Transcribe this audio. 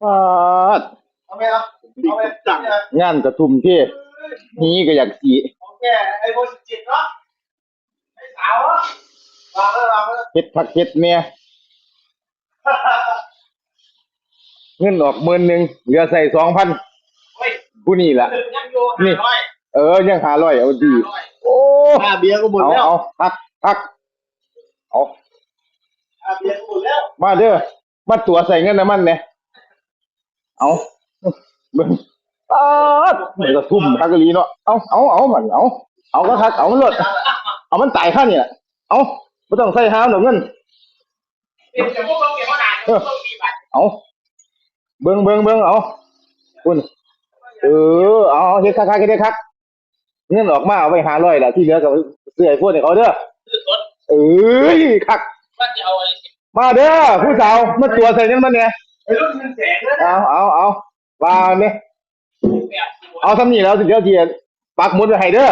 ฟาดเอาไหมเอาเอาไหมจังงานกระทุ่มเทนี้ก็อยากสีโอเคไอ้โบสิจิตเนาะไอ้สาวเนาะวางแล้วเฮ็ดพักเฮ็ดเมียเงินออก10,000เหลือใส่2,000เฮ้ยผู้นี่ล่ะยังอยู่นี่500ยัง500เอาดีโอ้ค่าเบียร์ก็หมดแล้วเอาพักเอาค่าเบียร์ก็หมดแล้ว มาเด้อมาตัวใส่เงินน้ำมันเนี่ยเอาเบิ่งมันก็ทุ่มพักกะลีเนาะเอามันเอาก็ทักเอามันโลดเอามันตายค่านี่ล่ะเอาบ่ต้องใส่หามดอกเงินเป็นจะพวกเราเก็บขนาดพวกเรามีบัตรเอาเบิ่งเอาคุณเอาเฮ็ดคักๆเฮ็ดคักเงินออกมาเอาไป500ล่ะที่เหลือก็ซื้อไอ้พวกให้เขาเด้อซื้อสดคักว่าจะเอาไอ้มาเด้อผู้สาวมาตัวใส่เงินมันเนี่ยไอ้รุ่น100,000นะเอาว่าเนี่ยแบบเอาซ้ำนี่แล้วเดี๋ยวทีปักหมุดไว้ให้เด้อ